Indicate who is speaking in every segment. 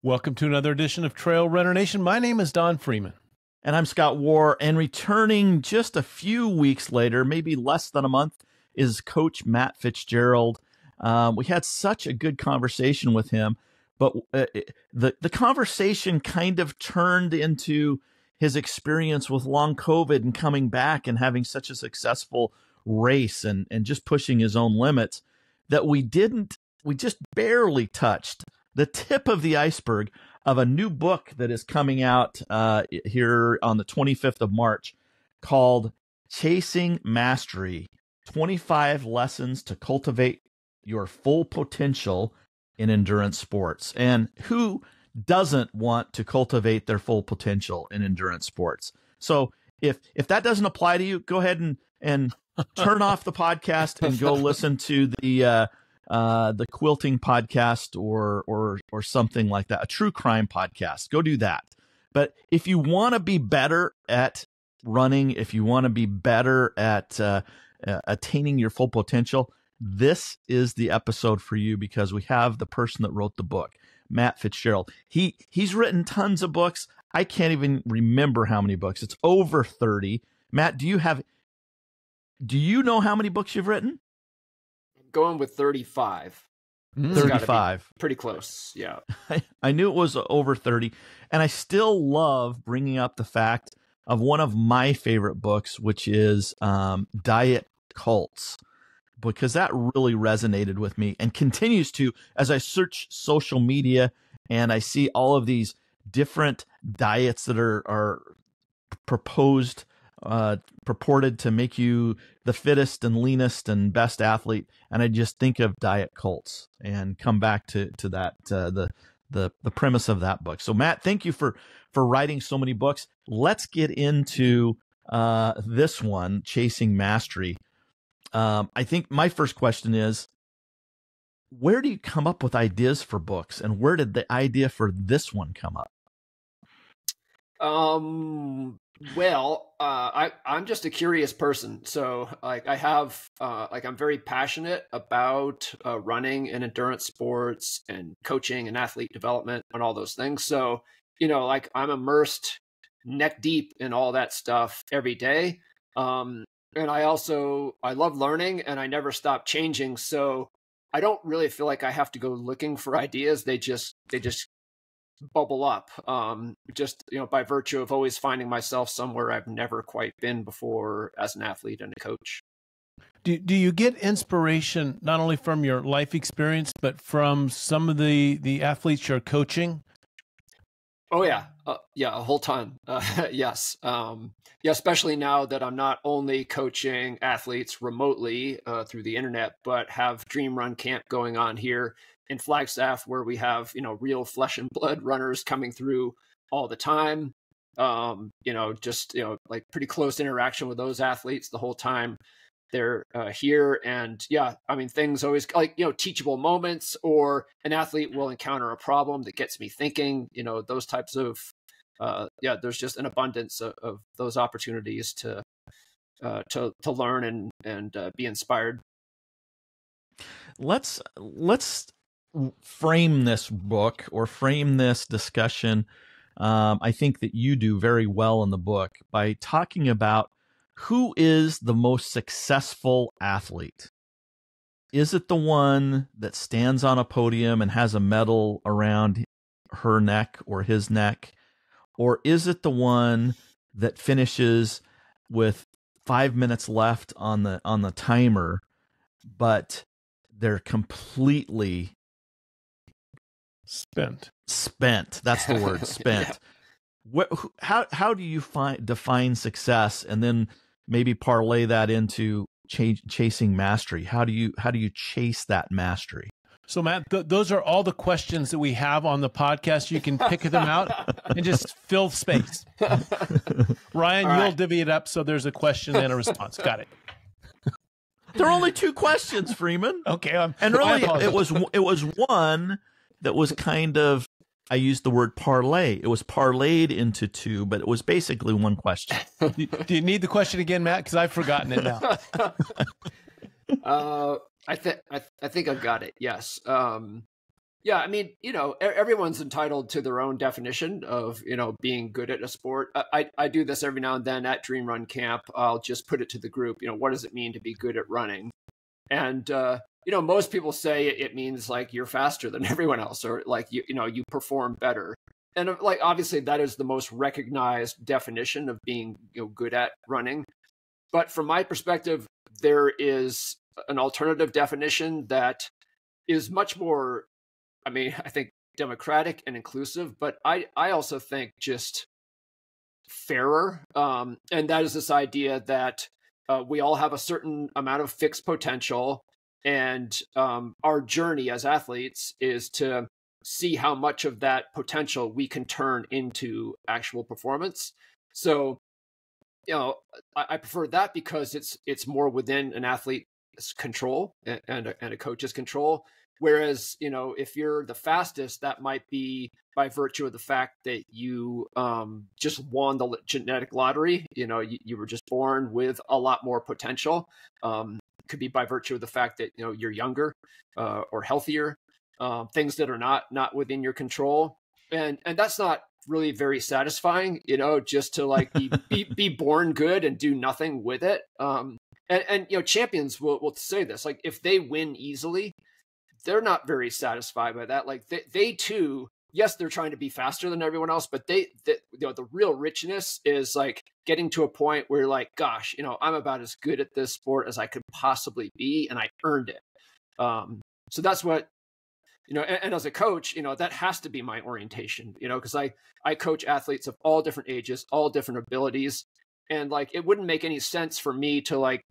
Speaker 1: Welcome to another edition of Trail Runner Nation. My name is Don Freeman.
Speaker 2: And I'm Scott Warr, and returning just a few weeks later, maybe less than a month, is Coach Matt Fitzgerald. We had such a good conversation with him, but the conversation kind of turned into his experience with long COVID and coming back and having such a successful race and just pushing his own limits that we just barely touched the tip of the iceberg of a new book that is coming out here on the 25th of March called Chasing Mastery, 25 Lessons to Cultivate Your Full Potential in Endurance Sports. And who doesn't want to cultivate their full potential in endurance sports? So if that doesn't apply to you, go ahead and turn off the podcast and go listen to the quilting podcast or something like that, a true crime podcast. Go do that. But if you want to be better at running, if you want to be better at attaining your full potential, this is the episode for you, because we have the person that wrote the book, Matt Fitzgerald. He's written tons of books. I can't even remember how many books. It's over 30. Matt, do you know how many books you've written?
Speaker 3: Going with 35.
Speaker 2: 35.
Speaker 3: Pretty close. Yeah.
Speaker 2: I knew it was over 30. And I still love bringing up the fact of one of my favorite books, which is Diet Cults, because that really resonated with me and continues to, as I search social media and I see all of these different diets that are proposed, purported to make you the fittest and leanest and best athlete, and I just think of Diet Cults and come back to that the premise of that book. So Matt, thank you for writing so many books. Let's get into this one, Chasing Mastery. I think my first question is, where do you come up with ideas for books, and where did the idea for this one come up?
Speaker 3: Well, I'm just a curious person. So I have, I'm very passionate about running and endurance sports and coaching and athlete development and all those things. So, I'm immersed neck deep in all that stuff every day. And I love learning, and I never stop changing. So I don't really feel like I have to go looking for ideas. They just bubble up, by virtue of always finding myself somewhere I've never quite been before as an athlete and a coach.
Speaker 1: Do you get inspiration not only from your life experience, but from some of the athletes you're coaching?
Speaker 3: Oh yeah. A whole ton. Yes. Especially now that I'm not only coaching athletes remotely through the internet, but have Dream Run Camp going on here in Flagstaff, where we have, real flesh and blood runners coming through all the time. Pretty close interaction with those athletes the whole time they're here. And things always teachable moments, or an athlete will encounter a problem that gets me thinking, those types of, there's just an abundance of those opportunities to learn and be inspired.
Speaker 2: Let's frame this book, or frame this discussion. I think that you do very well in the book by talking about who is the most successful athlete. Is it the one that stands on a podium and has a medal around her neck or his neck? Or is it the one that finishes with 5 minutes left on the timer, but they're completely
Speaker 1: spent?
Speaker 2: That's the word, spent. Yeah. How do you define success, and then maybe parlay that into chasing mastery? How do you chase that mastery?
Speaker 1: So Matt, those are all the questions that we have on the podcast. You can pick them out and just fill space. Ryan,
Speaker 3: all right.
Speaker 1: You'll divvy it up so there's a question and a response. Got it.
Speaker 2: There are only 2 questions, Freeman.
Speaker 1: Okay,
Speaker 2: and really it was one that was kind of, I used the word parlay. It was parlayed into 2, but it was basically one question.
Speaker 1: Do you need the question again, Matt? Because I've forgotten it now.
Speaker 3: I think I've got it. Yes. Yeah, I mean, everyone's entitled to their own definition of, being good at a sport. I do this every now and then at Dream Run Camp. I'll just put it to the group, what does it mean to be good at running? And, most people say it means like you're faster than everyone else, or like, you perform better. And like, obviously that is the most recognized definition of being good at running. But from my perspective, there is an alternative definition that is much more, I think democratic and inclusive, but I also think just fairer. And that is this idea that we all have a certain amount of fixed potential. And our journey as athletes is to see how much of that potential we can turn into actual performance. So, I prefer that because it's more within an athlete's control and a coach's control. Whereas, if you're the fastest, that might be by virtue of the fact that you just won the genetic lottery. You were just born with a lot more potential. Could be by virtue of the fact that, you're younger or healthier, things that are not within your control. And that's not really very satisfying, just to like be born good and do nothing with it. And champions will say this, like if they win easily, they're not very satisfied by that. Like they too, yes, they're trying to be faster than everyone else, but the real richness is like getting to a point where you're like, gosh, I'm about as good at this sport as I could possibly be, and I earned it. So that's what, and as a coach, that has to be my orientation, because I coach athletes of all different ages, all different abilities. And like, it wouldn't make any sense for me to like,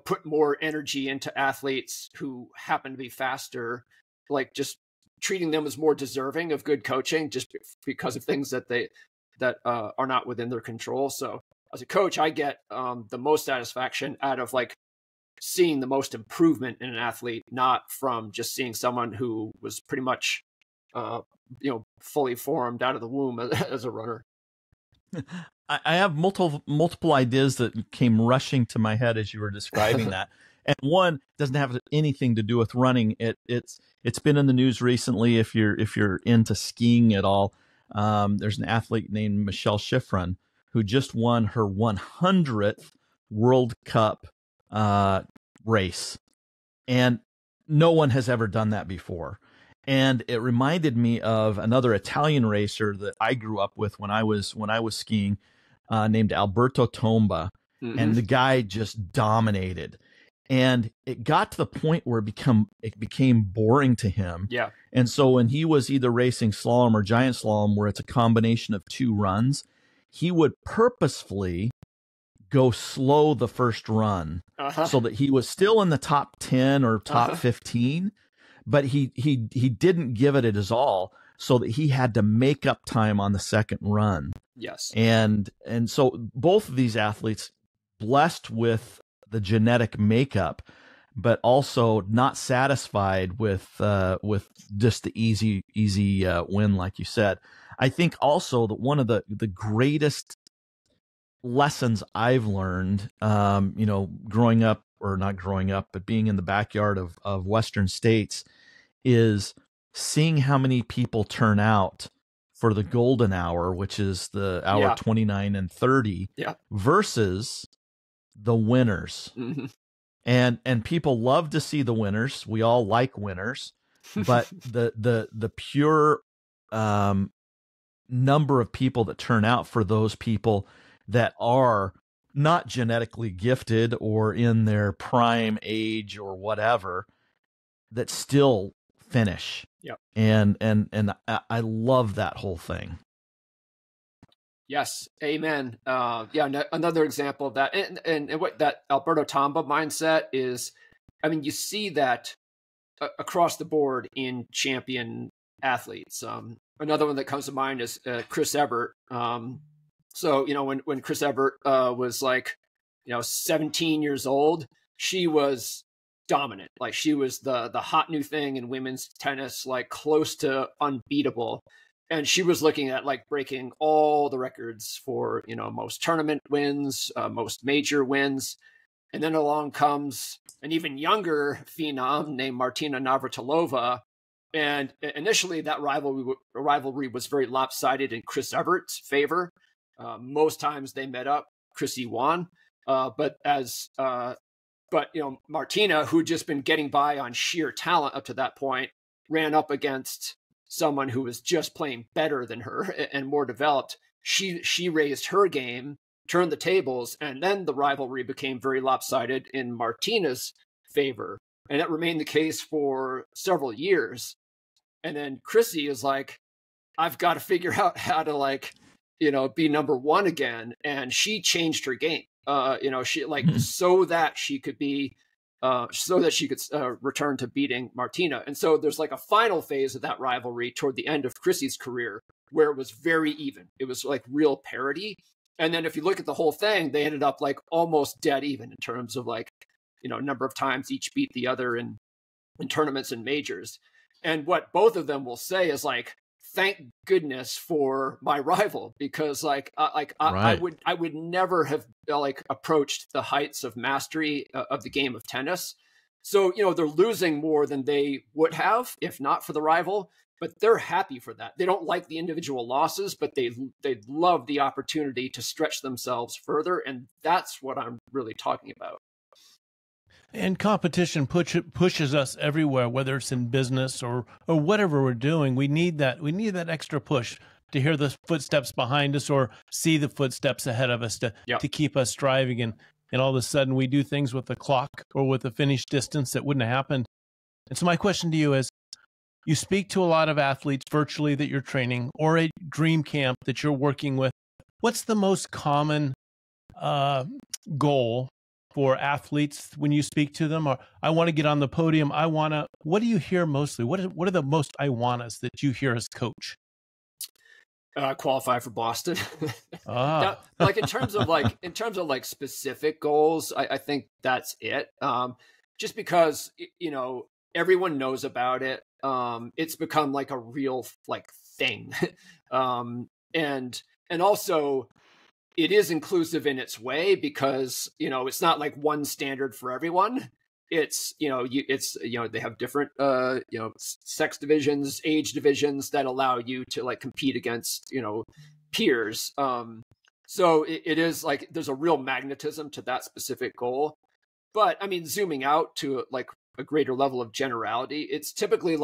Speaker 3: put more energy into athletes who happen to be faster, like just treating them as more deserving of good coaching just because of things that are not within their control. So as a coach, I get the most satisfaction out of like seeing the most improvement in an athlete, not from just seeing someone who was pretty much, fully formed out of the womb as a runner.
Speaker 2: I have multiple ideas that came rushing to my head as you were describing that. And one doesn't have anything to do with running. It's been in the news recently. If you're into skiing at all, there's an athlete named Michelle Schifrin who just won her 100th World Cup race, and no one has ever done that before. And it reminded me of another Italian racer that I grew up with when I was skiing, named Alberto Tomba. Mm-hmm. And the guy just dominated. And it got to the point where it became boring to him.
Speaker 3: Yeah.
Speaker 2: And so when he was either racing slalom or giant slalom, where it's a combination of two runs, he would purposefully go slow the first run so that he was still in the top 10 or top 15. But he didn't give it his all, so that he had to make up time on the second run.
Speaker 3: Yes.
Speaker 2: And so both of these athletes, blessed with the genetic makeup, but also not satisfied with just the easy win, like you said. I think also that one of the greatest lessons I've learned, growing up, or not growing up, but being in the backyard of Western states, is seeing how many people turn out for the golden hour, which is the hour 29 and 30, versus the winners. Mm-hmm. And people love to see the winners. We all like winners, but the pure number of people that turn out for those people that are not genetically gifted or in their prime age or whatever, that still finish.
Speaker 3: Yep.
Speaker 2: And I love that whole thing.
Speaker 3: Yes. Amen. Another example of that. And what that Alberto Tomba mindset is, I mean, you see that across the board in champion athletes. Another one that comes to mind is Chris Evert. So, when Chris Evert was 17 years old, she was dominant. Like, she was the hot new thing in women's tennis, like close to unbeatable. And she was looking at breaking all the records for, most tournament wins, most major wins. And then along comes an even younger phenom named Martina Navratilova. And initially, that rivalry was very lopsided in Chris Evert's favor. Most times they met up, Chrissy won. But Martina, who'd just been getting by on sheer talent up to that point, ran up against someone who was just playing better than her and more developed. She raised her game, turned the tables, and then the rivalry became very lopsided in Martina's favor. And that remained the case for several years. And then Chrissy is like, I've got to figure out how to be number one again. And she changed her game, so that she could return to beating Martina. And so there's like a final phase of that rivalry toward the end of Chrissy's career where it was very even. It was like real parity. And then if you look at the whole thing, they ended up like almost dead even in terms of number of times each beat the other in tournaments and majors. And what both of them will say is like, thank goodness for my rival, because I would never have approached the heights of mastery of the game of tennis. So, they're losing more than they would have if not for the rival, but they're happy for that. They don't like the individual losses, but they love the opportunity to stretch themselves further. And that's what I'm really talking about.
Speaker 1: And competition pushes us everywhere, whether it's in business or whatever we're doing. We need that extra push to hear the footsteps behind us or see the footsteps ahead of us to keep us striving. And all of a sudden we do things with the clock or with the finish distance that wouldn't have happened. And so my question to you is, you speak to a lot of athletes virtually that you're training or a dream camp that you're working with. What's the most common goal for athletes when you speak to them? Or I want to get on the podium. What do you hear mostly? What are the most I wannas that you hear as coach?
Speaker 3: Qualify for Boston. Now, in terms of specific goals, I think that's it. Just because, everyone knows about it. It's become like a real thing. And also, it is inclusive in its way because, it's not like one standard for everyone. It's, they have different, sex divisions, age divisions that allow you to compete against, peers. So it is there's a real magnetism to that specific goal. But I mean, zooming out to a greater level of generality, it's typically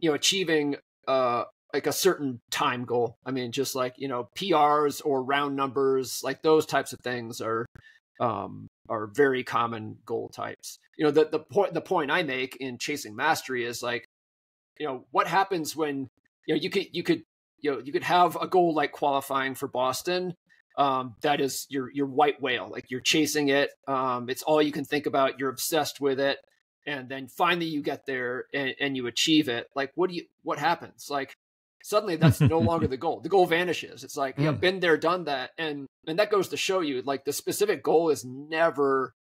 Speaker 3: achieving, a certain time goal. I mean, just PRs or round numbers, those types of things are very common goal types. The point I make in Chasing Mastery is what happens when you could have a goal like qualifying for Boston. That is your white whale, you're chasing it. It's all you can think about. You're obsessed with it. And then finally you get there and you achieve it. What happens? Suddenly that's no longer the goal. The goal vanishes. It's been there, done that. And that goes to show you the specific goal is never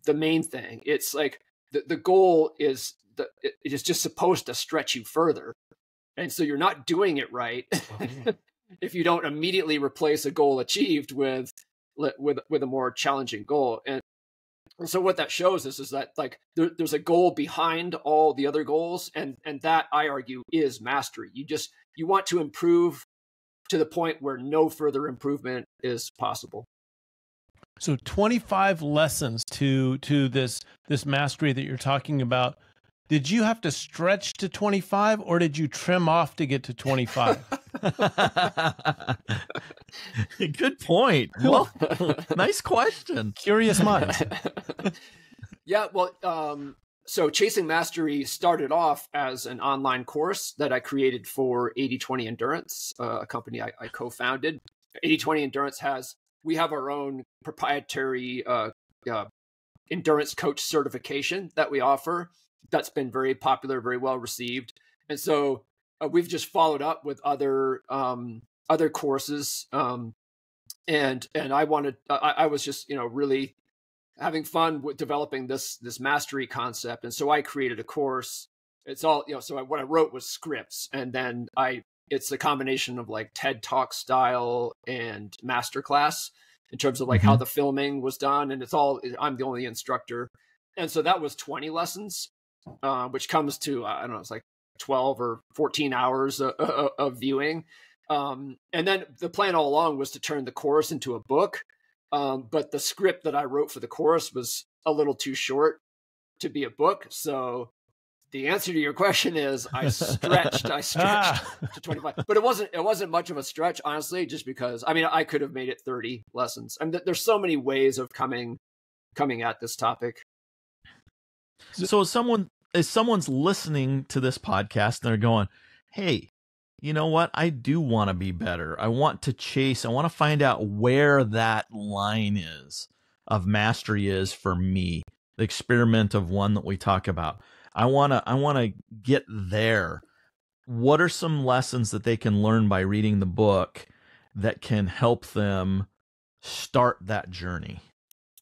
Speaker 3: the main thing. It's the goal is it is just supposed to stretch you further. And so you're not doing it right if you don't immediately replace a goal achieved with a more challenging goal. And so what that shows us is that there's a goal behind all the other goals, and that, I argue, is mastery. You want to improve to the point where no further improvement is possible.
Speaker 1: So 25 lessons to this mastery that you're talking about. Did you have to stretch to 25 or did you trim off to get to 25?
Speaker 2: Good point. Well, nice question.
Speaker 1: Curious mind.
Speaker 3: Yeah, well, so Chasing Mastery started off as an online course that I created for 80/20 Endurance, a company I co-founded. 80/20 Endurance we have our own proprietary endurance coach certification that we offer. That's been very popular, very well received. And so we've just followed up with other courses. And I was just, really having fun with developing this mastery concept. And so I created a course. It's all, so what I wrote was scripts, and then it's a combination of TED Talk style and masterclass in terms of how the filming was done. And I'm the only instructor. And so that was 20 lessons. which comes to, I don't know, it's like 12 or 14 hours of viewing. And then the plan all along was to turn the course into a book. But the script that I wrote for the course was a little too short to be a book. So the answer to your question is I stretched to 25, but it wasn't much of a stretch, honestly, just because, I mean, I could have made it 30 lessons. I mean, there's so many ways of coming at this topic.
Speaker 2: So if someone's listening to this podcast and they're going, hey, you know what? I do want to be better. I want to find out where that line is of mastery is for me. The experiment of one that we talk about. I want to get there. What are some lessons that they can learn by reading the book that can help them start that journey?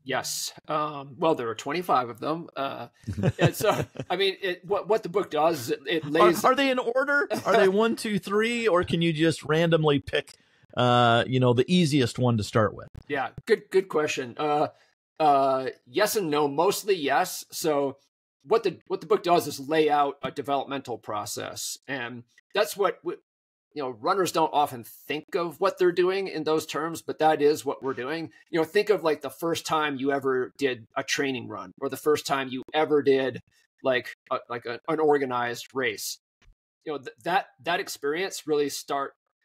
Speaker 3: Yes. Well, there are 25 of them. And so, I mean, what the book does, it lays.
Speaker 2: Are they in order? Are they 1, 2, 3, or can you just randomly pick, the easiest one to start with?
Speaker 3: Yeah. Good question. Yes and no. Mostly yes. So what the book does is lay out a developmental process, and that's what runners don't often think of what they're doing in those terms, but that is what we're doing. Think of like the first time you ever did a training run, or the first time you ever did like an organized race. That experience really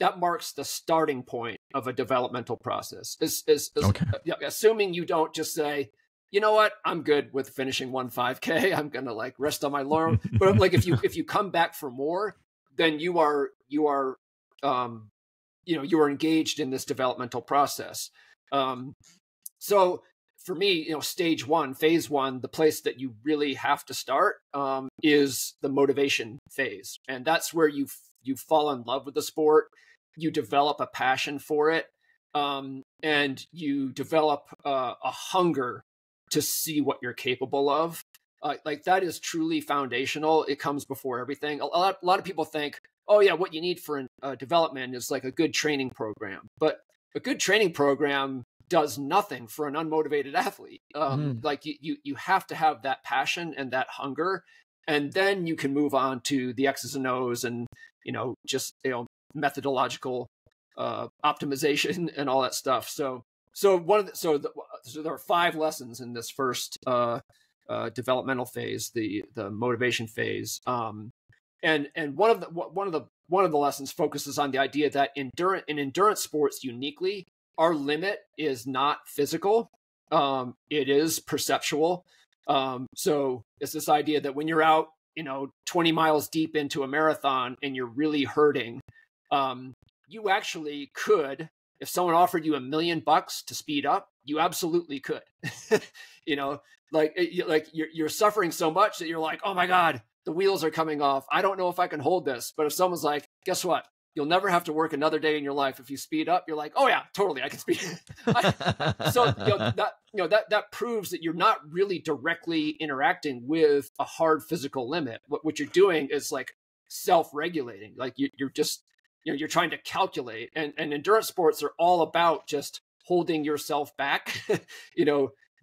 Speaker 3: that marks the starting point of a developmental process. Okay. Assuming you don't just say, you know what, I'm good with finishing 1 5K. I'm gonna like rest on my laurel. But like if you come back for more, then you are engaged in this developmental process. So for me, stage one, phase one, the place that you really have to start is the motivation phase, and that's where you fall in love with the sport, you develop a passion for it, and you develop a hunger to see what you're capable of. Like that is truly foundational. It comes before everything. A lot of people think, oh yeah, what you need for development is like a good training program. But a good training program does nothing for an unmotivated athlete. Like you have to have that passion and that hunger, and then you can move on to the X's and O's and methodological optimization and all that stuff. So there are 5 lessons in this first developmental phase, the motivation phase. And one of the lessons focuses on the idea that in endurance sports uniquely, our limit is not physical. It is perceptual. So it's this idea that when you're out, 20 miles deep into a marathon and you're really hurting, you actually could, if someone offered you $1 million to speed up, you absolutely could. Like you're suffering so much that you're like, oh my God, the wheels are coming off. I don't know if I can hold this. But if someone's like, guess what? You'll never have to work another day in your life if you speed up. You're like, oh yeah, totally, I can speed. That proves that you're not really directly interacting with a hard physical limit. What you're doing is like self-regulating. Like you're just you're trying to calculate. And endurance sports are all about just holding yourself back,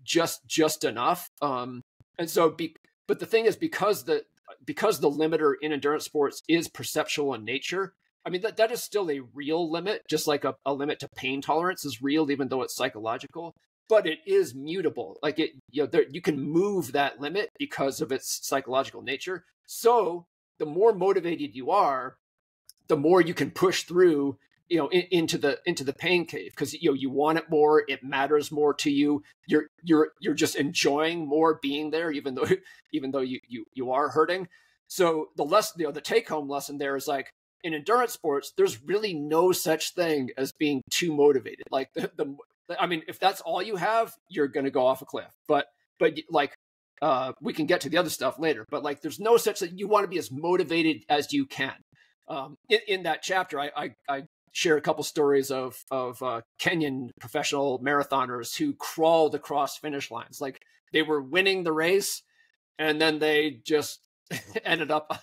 Speaker 3: just enough. But the thing is, because the limiter in endurance sports is perceptual in nature, I mean, that is still a real limit, just like a limit to pain tolerance is real, even though it's psychological, but it is mutable. Like you can move that limit because of its psychological nature. So the more motivated you are, the more you can push through, into the pain cave, because you want it more, it matters more to you. You're just enjoying more being there, even though you are hurting. So the take home lesson there is like, in endurance sports, there's really no such thing as being too motivated. Like I mean, if that's all you have, you're going to go off a cliff. But like, we can get to the other stuff later. But like, there's no such thing. You want to be as motivated as you can. In that chapter, I share a couple stories of Kenyan professional marathoners who crawled across finish lines. Like they were winning the race, and then they just ended up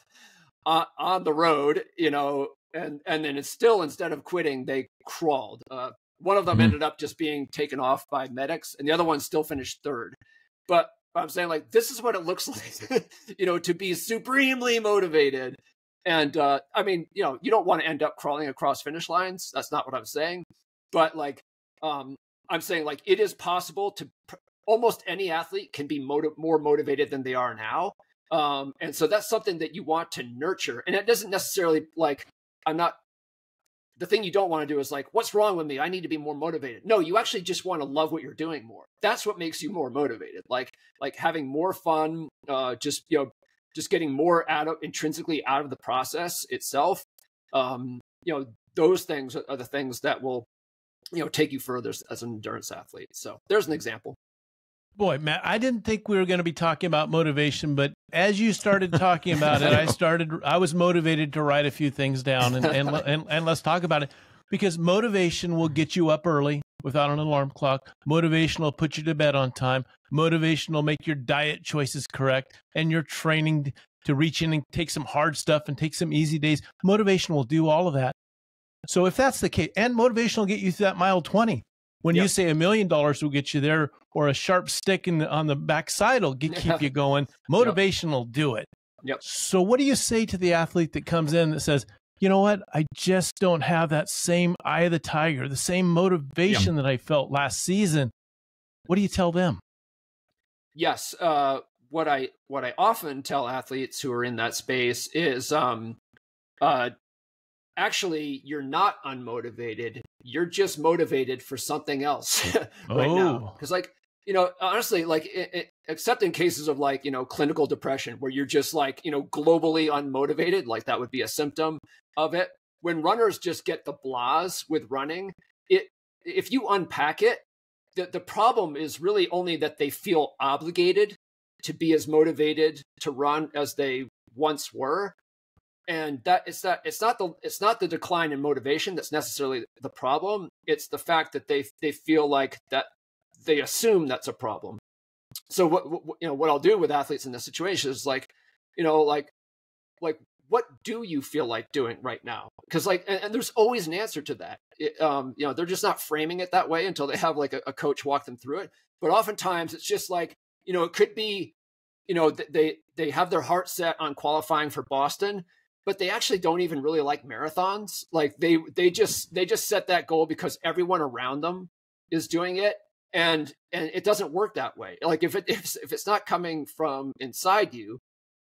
Speaker 3: on the road, and then it's still, instead of quitting, they crawled. One of them ended up just being taken off by medics, and the other one still finished third. But I'm saying like, this is what it looks like, to be supremely motivated. And I mean, you don't want to end up crawling across finish lines. That's not what I'm saying. But like, I'm saying like, it is possible to almost any athlete can be more motivated than they are now. And so that's something that you want to nurture. And it doesn't necessarily like, the thing you don't want to do is like, what's wrong with me? I need to be more motivated. No, you actually just want to love what you're doing more. That's what makes you more motivated. Like having more fun, just getting more intrinsically out of the process itself. Those things are the things that will, take you further as an endurance athlete. So there's an example.
Speaker 1: Boy, Matt, I didn't think we were going to be talking about motivation, but as you started talking about it, I was motivated to write a few things down and let's talk about it, because motivation will get you up early without an alarm clock. Motivation will put you to bed on time. Motivation will make your diet choices correct and your training to reach in and take some hard stuff and take some easy days. Motivation will do all of that. So if that's the case, and motivation will get you through that mile 20. When you say $1 million will get you there, or a sharp stick on the backside will keep you going, motivation will do it.
Speaker 3: Yep.
Speaker 1: So what do you say to the athlete that comes in that says, you know what, I just don't have that same eye of the tiger, the same motivation that I felt last season? What do you tell them?
Speaker 3: Yes. What I often tell athletes who are in that space is, actually, you're not unmotivated. You're just motivated for something else right now. Because like, honestly, like except in cases of like, clinical depression where you're just like, globally unmotivated, like that would be a symptom of it. When runners just get the blahs with running, if you unpack it, the problem is really only that they feel obligated to be as motivated to run as they once were. And it's not the decline in motivation that's necessarily the problem. It's the fact that they feel like that they assume that's a problem. So what I'll do with athletes in this situation is like, what do you feel like doing right now? Because like, and there's always an answer to that. They're just not framing it that way until they have like a coach walk them through it. But oftentimes it's just like, it could be, they have their heart set on qualifying for Boston, but they actually don't even really like marathons. Like they just set that goal because everyone around them is doing it. And it doesn't work that way. Like if it's not coming from inside you,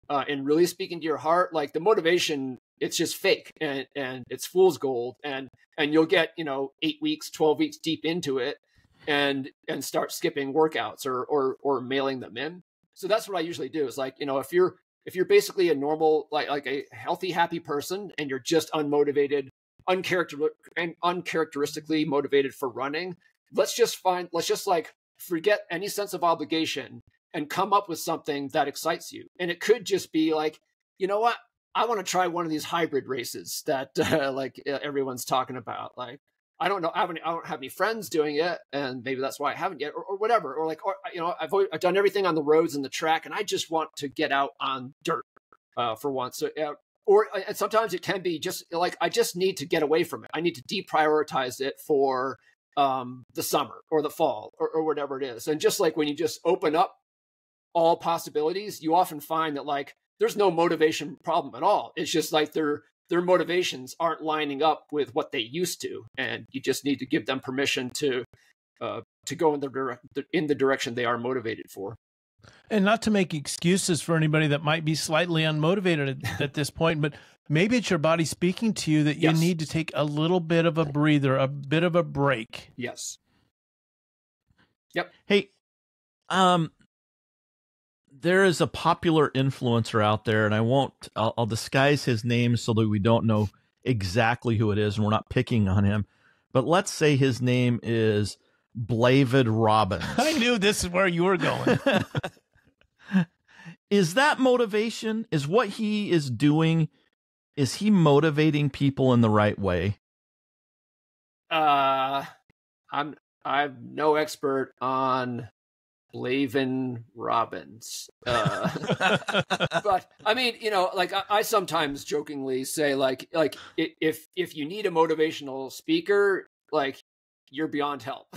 Speaker 3: and really speaking to your heart, like the motivation, it's just fake and it's fool's gold. And you'll get, 8 weeks, 12 weeks deep into it and start skipping workouts or mailing them in. So that's what I usually do is like, if you're basically a normal, like a healthy, happy person and you're just unmotivated, uncharacteristically motivated for running, let's just like forget any sense of obligation and come up with something that excites you. And it could just be like, you know what? I want to try one of these hybrid races that everyone's talking about. Like, I don't know. I don't have any friends doing it, and maybe that's why I haven't yet, or whatever. Or I've done everything on the roads and the track, and I just want to get out on dirt for once. So, and sometimes it can be just like I just need to get away from it. I need to deprioritize it for the summer or the fall or whatever it is. And just like when you just open up all possibilities, you often find that like there's no motivation problem at all. It's just like their motivations aren't lining up with what they used to, and you just need to give them permission to go in the direction they are motivated for.
Speaker 1: And not to make excuses for anybody that might be slightly unmotivated at this point, but maybe it's your body speaking to you that you need to take a little bit of a breather, a bit of a break.
Speaker 3: Yes. Yep.
Speaker 2: Hey, there is a popular influencer out there, and I'll disguise his name so that we don't know exactly who it is, and we're not picking on him. But let's say his name is Blavid Robbins.
Speaker 1: I knew this is where you were going.
Speaker 2: Is that motivation? Is what he is doing, is he motivating people in the right way?
Speaker 3: I'm no expert on Blavid Robbins. But I mean, like I sometimes jokingly say like if you need a motivational speaker, like you're beyond help.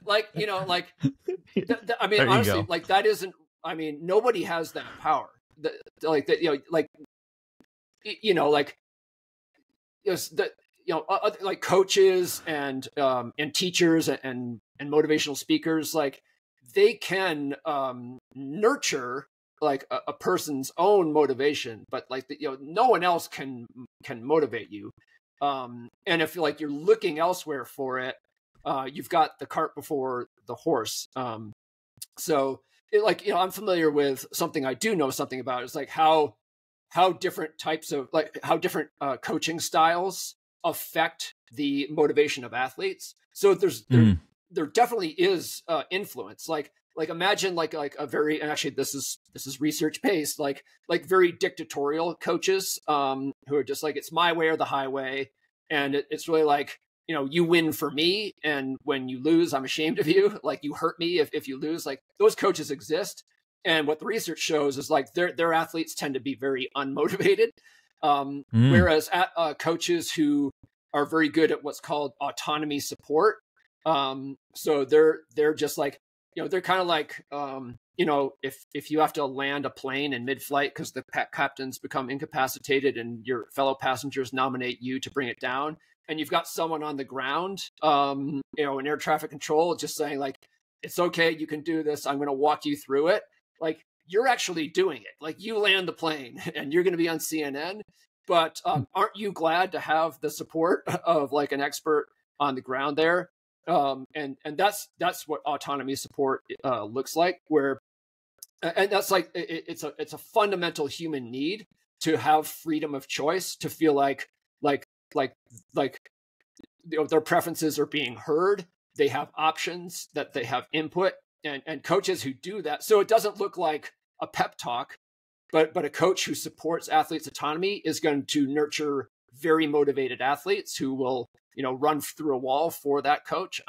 Speaker 3: like, I mean, honestly, like that isn't, I mean, nobody has that power. Like that, like, like, like coaches and teachers and motivational speakers, like they can nurture like a person's own motivation, but like no one else can motivate you. And if like you're looking elsewhere for it, you've got the cart before the horse. So I'm familiar with something I do know something about. It's like how different types of how different coaching styles affect the motivation of athletes. So there definitely is influence. Like imagine like a very, and actually this is research based, like very dictatorial coaches who are just like, it's my way or the highway, and it's really like, you win for me, and when you lose, I'm ashamed of you. Like you hurt me if you lose. Like those coaches exist, and what the research shows is like their athletes tend to be very unmotivated, whereas coaches who are very good at what's called autonomy support. So they're just like, they're kind of like, if you have to land a plane in mid-flight because the captains become incapacitated and your fellow passengers nominate you to bring it down, and you've got someone on the ground, in air traffic control, just saying like, it's okay, you can do this, I'm going to walk you through it. Like you're actually doing it. Like you land the plane and you're going to be on CNN, but aren't you glad to have the support of like an expert on the ground there? And that's what autonomy support looks like, where, and that's like, it's a fundamental human need to have freedom of choice, to feel like their preferences are being heard. They have options, that they have input, and coaches who do that. So it doesn't look like a pep talk, but a coach who supports athletes' autonomy is going to nurture very motivated athletes who will, run through a wall for that coach,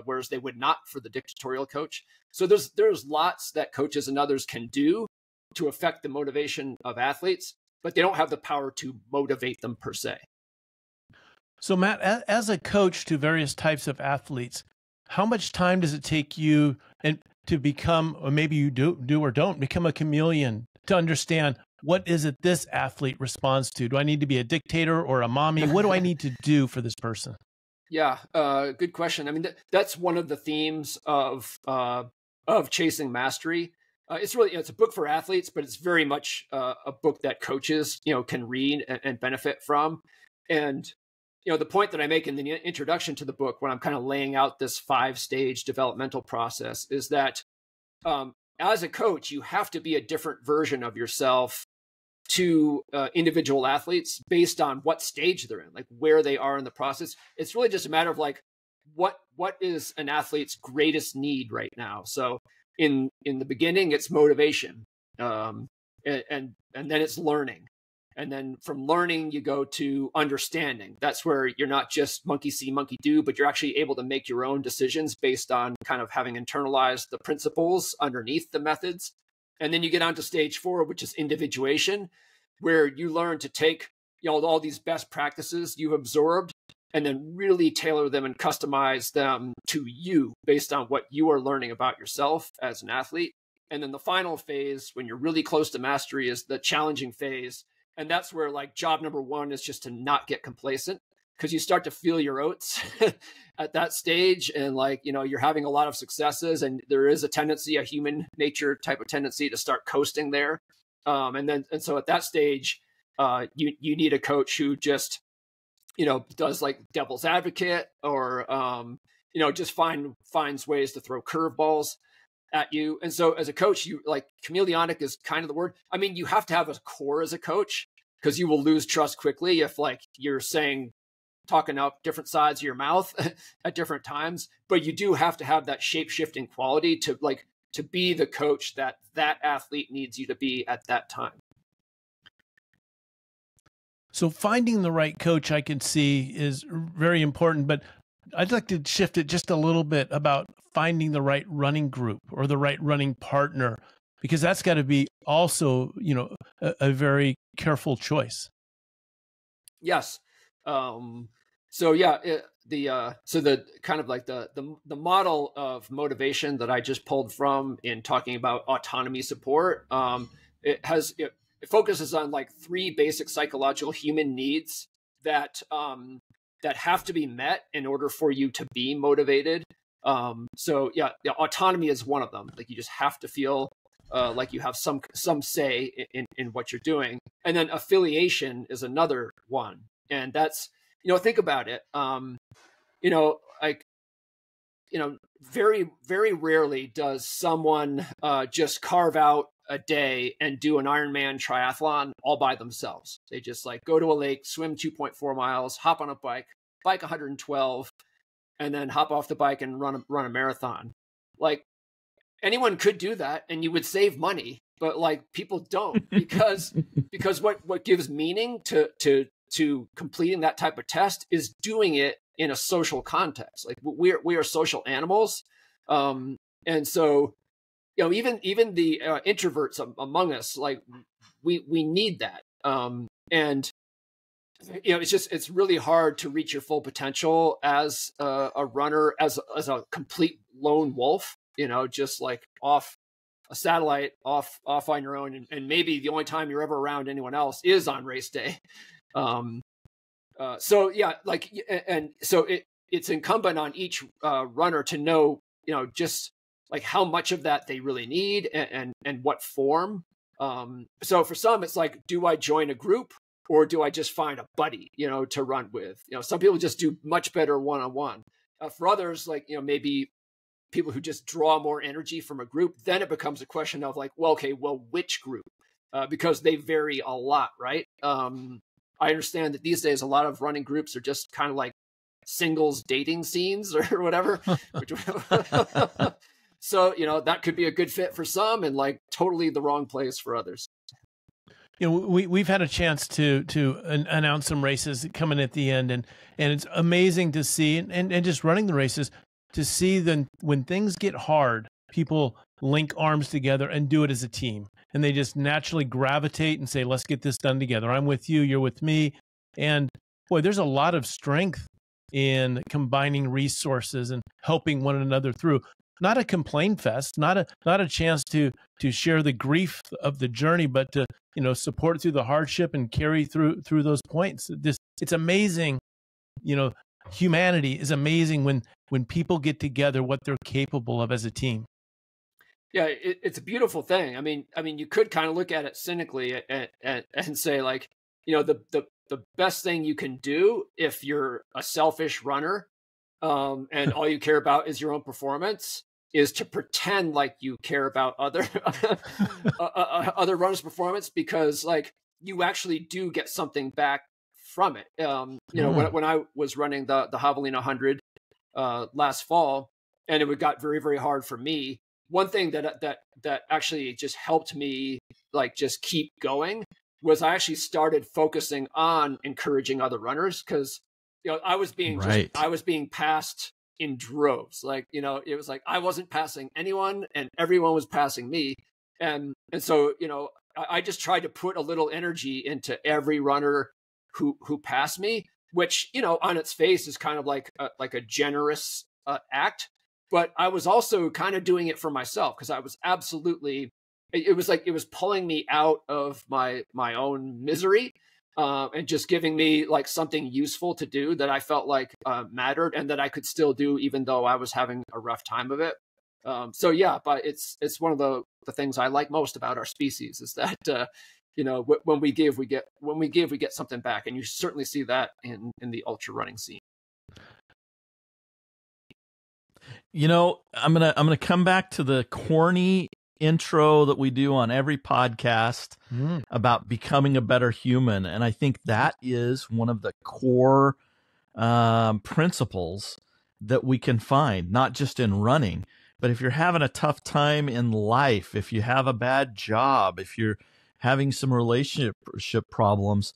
Speaker 3: whereas they would not for the dictatorial coach. So there's lots that coaches and others can do to affect the motivation of athletes, but they don't have the power to motivate them per se.
Speaker 1: So Matt, as a coach to various types of athletes, how much time does it take you to become, or maybe you do or don't, become a chameleon to understand what is it this athlete responds to? Do I need to be a dictator or a mommy? What do I need to do for this person?
Speaker 3: Yeah, good question. I mean, that's one of the themes of Chasing Mastery. It's a book for athletes, but it's very much a book that coaches, can read and benefit from. And the point that I make in the introduction to the book, when I'm kind of laying out this 5-stage developmental process, is that as a coach, you have to be a different version of yourself to individual athletes based on what stage they're in, like where they are in the process. It's really just a matter of like, what is an athlete's greatest need right now? So in the beginning, it's motivation, and then it's learning. And then from learning, you go to understanding. That's where you're not just monkey see, monkey do, but you're actually able to make your own decisions based on kind of having internalized the principles underneath the methods. And then you get on to stage 4, which is individuation, where you learn to take all these best practices you've absorbed and then really tailor them and customize them to you based on what you are learning about yourself as an athlete. And then the final phase, when you're really close to mastery, is the challenging phase. And that's where like job number 1 is just to not get complacent, because you start to feel your oats at that stage. And like, you're having a lot of successes, and there is a human nature type of tendency to start coasting there. And so at that stage, you need a coach who just, does like devil's advocate, or, just finds ways to throw curveballs at you. And so as a coach, you like, chameleonic is kind of the word. I mean, you have to have a core as a coach, because you will lose trust quickly if like you're talking out different sides of your mouth at different times. But you do have to have that shape-shifting quality to be the coach that athlete needs you to be at that time.
Speaker 1: So finding the right coach, I can see, is very important, but I'd like to shift it just a little bit about finding the right running group or the right running partner, because that's got to be also, a very careful choice.
Speaker 3: Yes. So yeah, so the kind of like the model of motivation that I just pulled from in talking about autonomy support, it focuses on like 3 basic psychological human needs that have to be met in order for you to be motivated. So yeah, autonomy is one of them. Like you just have to feel like you have some say in what you're doing. And then affiliation is another one. And that's, think about it. Very, very rarely does someone just carve out a day and do an Ironman triathlon all by themselves. They just like go to a lake, swim 2.4 miles, hop on a bike 112, and then hop off the bike and run a marathon. Like anyone could do that and you would save money, but like people don't because what gives meaning to completing that type of test is doing it in a social context. Like we are social animals. And so, even the introverts among us, like we need that. And it's really hard to reach your full potential as a runner, as a complete lone wolf, just like off a satellite, off on your own. And maybe the only time you're ever around anyone else is on race day. So yeah, like, and so it's incumbent on each runner to know, just like how much of that they really need and what form. So for some, it's like, do I join a group or do I just find a buddy, to run with? Some people just do much better one-on-one. For others, like, maybe people who just draw more energy from a group, then it becomes a question of like, which group? Because they vary a lot, right? I understand that these days a lot of running groups are just kind of like singles dating scenes or whatever. So, that could be a good fit for some and like totally the wrong place for others.
Speaker 1: We've had a chance to announce some races coming at the end, and it's amazing to see, and just running the races, to see then when things get hard, people link arms together and do it as a team. And they just naturally gravitate and say, let's get this done together. I'm with you, you're with me. And boy, there's a lot of strength in combining resources and helping one another through. Not a complain fest, not a chance to share the grief of the journey, but to support through the hardship and carry through those points. It's amazing. Humanity is amazing when people get together, what they're capable of as a team.
Speaker 3: Yeah, it's a beautiful thing. I mean, you could kind of look at it cynically and say like, the best thing you can do if you're a selfish runner, and all you care about is your own performance, is to pretend like you care about other other runners' performance, because like you actually do get something back from it. When I was running the Javelina 100 last fall, and it got very, very hard for me. One thing that actually just helped me like just keep going was I actually started focusing on encouraging other runners, because I was being passed in droves. Like, it was like I wasn't passing anyone and everyone was passing me. And so, I just tried to put a little energy into every runner who passed me, which, on its face is kind of like a generous act. But I was also kind of doing it for myself, because I was absolutely, it was pulling me out of my own misery, and just giving me like something useful to do that I felt like mattered and that I could still do even though I was having a rough time of it. So yeah, but it's one of the things I like most about our species is that when we give, we get something back, and you certainly see that in the ultra running scene.
Speaker 2: I'm gonna come back to the corny intro that we do on every podcast about becoming a better human, and I think that is one of the core principles that we can find, not just in running, but if you're having a tough time in life, if you have a bad job, if you're having some relationship problems,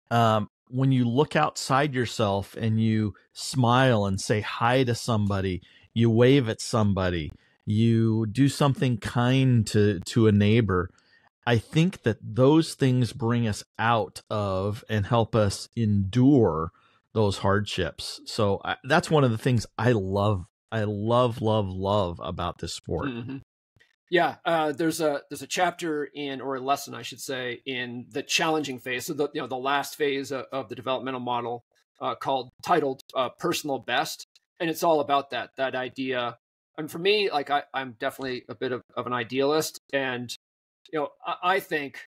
Speaker 2: when you look outside yourself and you smile and say hi to somebody, you wave at somebody, you do something kind to a neighbor, I think that those things bring us out of and help us endure those hardships. So that's one of the things I love. I love about this sport.
Speaker 3: Mm-hmm. Yeah, there's a chapter in, or a lesson, I should say, in the challenging phase. So the last phase of the developmental model, titled personal best, and it's all about that idea. And for me, like I'm definitely a bit of an idealist, and I think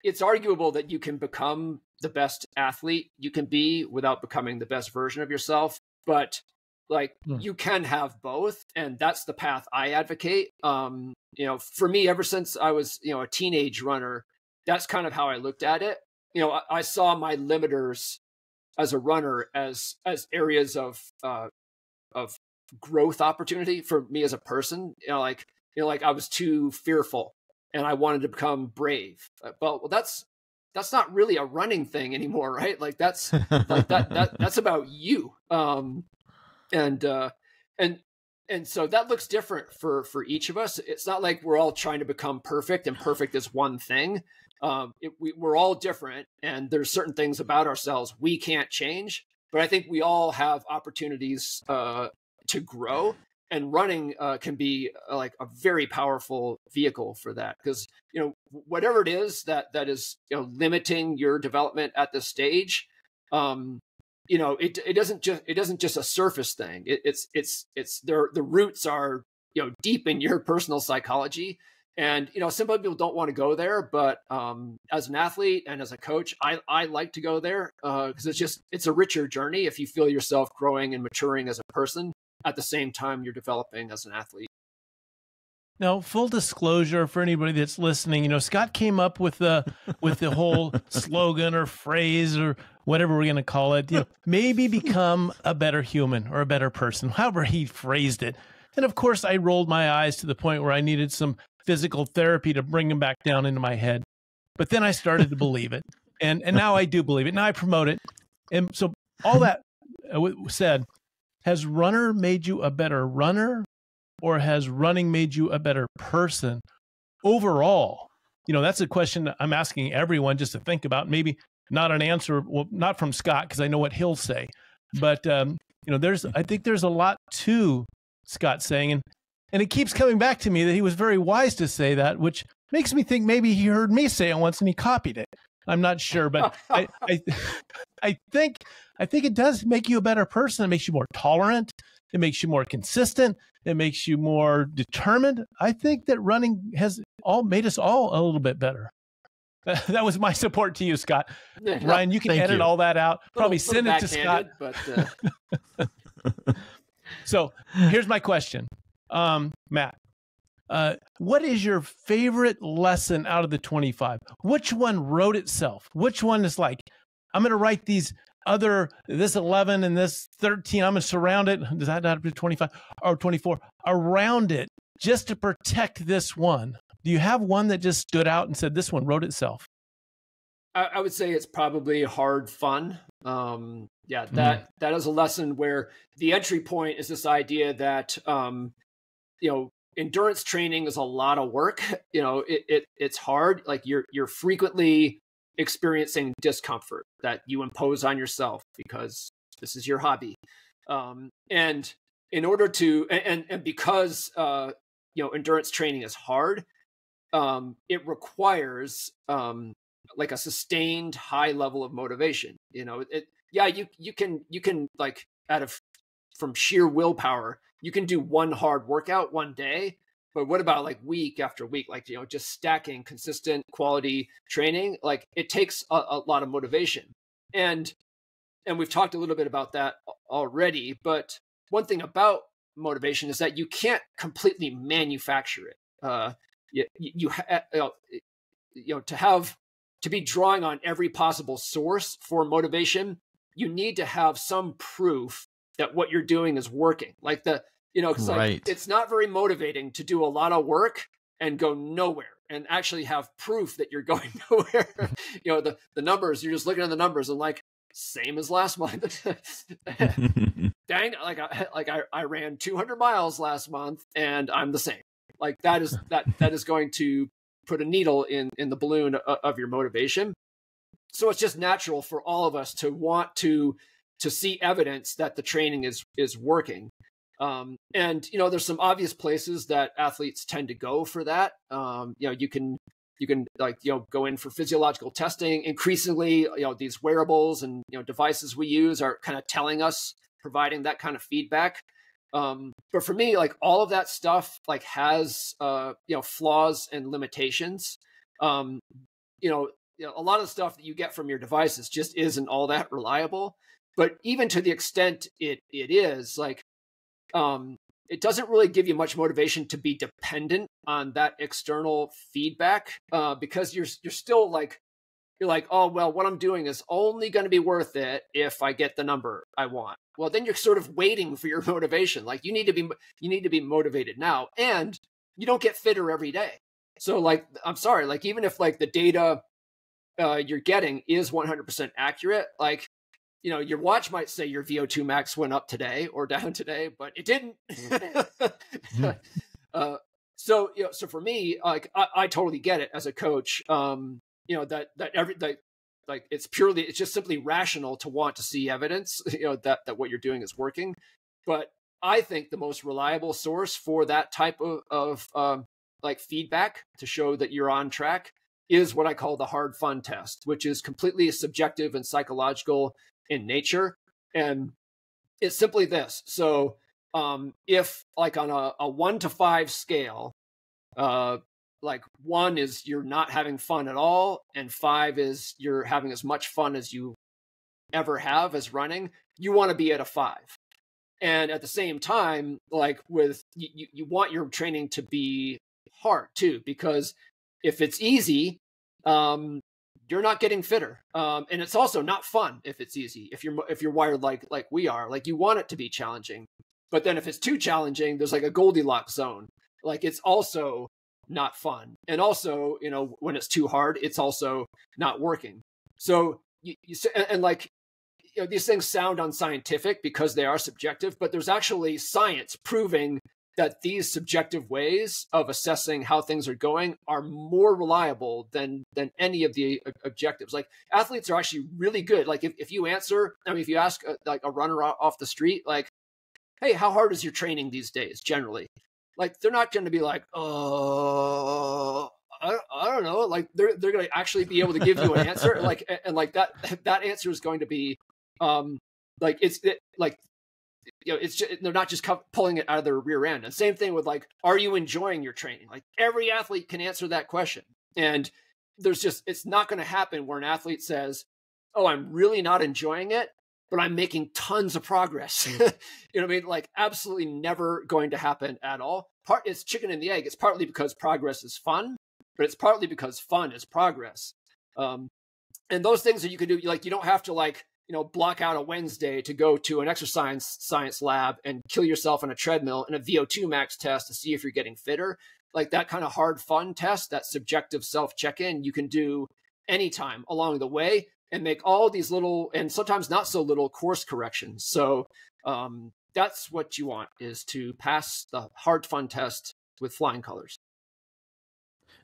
Speaker 3: it's arguable that you can become the best athlete you can be without becoming the best version of yourself, but you can have both, and that's the path I advocate. For me, ever since I was a teenage runner, that's kind of how I looked at it. I saw my limiters as a runner as areas of growth opportunity for me as a person. Like I was too fearful and I wanted to become brave. Well, that's not really a running thing anymore, right? Like that's that's about you. And so that looks different for each of us. It's not like we're all trying to become perfect, and perfect is one thing. We're all different, and there's certain things about ourselves we can't change. But I think we all have opportunities to grow, and running can be like a very powerful vehicle for that. Because whatever it is that is limiting your development at this stage. It doesn't just a surface thing. It's the roots are deep in your personal psychology, and some people don't want to go there, but as an athlete and as a coach, I like to go there because it's a richer journey if you feel yourself growing and maturing as a person at the same time you're developing as an athlete.
Speaker 1: Now, full disclosure for anybody that's listening, Scott came up with the whole slogan or phrase or whatever we're going to call it, maybe become a better human or a better person, however he phrased it. And of course, I rolled my eyes to the point where I needed some physical therapy to bring him back down into my head. But then I started to believe it. And now I do believe it. Now I promote it. And so all that said, has runner made you a better runner? Or has running made you a better person overall? That's a question that I'm asking everyone just to think about. Maybe not an answer, well, not from Scott, because I know what he'll say. But, I think there's a lot to Scott saying. And it keeps coming back to me that he was very wise to say that, which makes me think maybe he heard me say it once and he copied it. I'm not sure, but I think it does make you a better person. It makes you more tolerant. It makes you more consistent. It makes you more determined. I think that running has made us all a little bit better. That was my support to you, Scott. Yeah, Ryan, you can edit all that out. Probably send it to Scott. But, So here's my question. Matt, what is your favorite lesson out of the 25? Which one wrote itself? Which one is like, I'm going to write this 11 and this 13, I'm going to surround it. Does that not be 25 or 24 around it just to protect this one? Do you have one that just stood out and said, this one wrote itself?
Speaker 3: I would say it's probably hard fun. That is a lesson where the entry point is this idea that, endurance training is a lot of work. It's hard. Like you're frequently experiencing discomfort that you impose on yourself because this is your hobby. And in order to, and because, endurance training is hard, it requires, like a sustained high level of motivation. You can like from sheer willpower, you can do one hard workout one day, but what about like week after week, just stacking consistent quality training? Like it takes a lot of motivation. And we've talked a little bit about that already, but one thing about motivation is that you can't completely manufacture it. To be drawing on every possible source for motivation, you need to have some proof that what you're doing is working. Like it's not very motivating to do a lot of work and go nowhere and actually have proof that you're going nowhere. The numbers, you're just looking at the numbers and like, same as last month. Dang, I ran 200 miles last month and I'm the same. Like that is going to put a needle in the balloon of your motivation. so it's just natural for all of us to want to see evidence that the training is working. And there's some obvious places that athletes tend to go for that. You can go in for physiological testing. Increasingly, these wearables and devices we use are kind of telling us, providing that kind of feedback. But for me, like all of that stuff has flaws and limitations. A lot of the stuff that you get from your devices just isn't all that reliable. But even to the extent it is, like, it doesn't really give you much motivation to be dependent on that external feedback, because you're still you're like, oh, well, what I'm doing is only going to be worth it if I get the number I want. Well, then you're sort of waiting for your motivation. Like you need to be motivated now, and you don't get fitter every day. So I'm sorry, even if the data you're getting is 100% accurate, your watch might say your VO2 max went up today or down today, but it didn't. So for me, I totally get it as a coach. It's just simply rational to want to see evidence, that what you're doing is working. But I think the most reliable source for that type of feedback to show that you're on track is what I call the hard fun test, which is completely subjective and psychological in nature. And it's simply this. So if on a 1 to 5 scale, 1 is you're not having fun at all, and 5 is you're having as much fun as you ever have as running, you want to be at a 5. And at the same time, you want your training to be hard too, because if it's easy, you're not getting fitter, and it's also not fun if it's easy. If you're wired like we are, you want it to be challenging, but then if it's too challenging, there's a Goldilocks zone. It's also not fun, and also when it's too hard, it's also not working. So these things sound unscientific because they are subjective, but there's actually science proving that these subjective ways of assessing how things are going are more reliable than any of the objectives. Athletes are actually really good. If you ask a runner off the street, hey, how hard is your training these days generally? They're not going to be I don't know. They're going to actually be able to give you an answer. That answer is going to be it's just, they're not just pulling it out of their rear end. And same thing with are you enjoying your training? Every athlete can answer that question. And it's not going to happen where an athlete says, oh, I'm really not enjoying it, but I'm making tons of progress. You know what I mean? Absolutely never going to happen at all. It's chicken and the egg. It's partly because progress is fun, but it's partly because fun is progress. And those things that you can do, you don't have to block out a Wednesday to go to an exercise science lab and kill yourself on a treadmill and a VO2 max test to see if you're getting fitter. That kind of hard fun test, that subjective self check-in, you can do anytime along the way and make all these little and sometimes not so little course corrections. So that's what you want, is to pass the hard fun test with flying colors.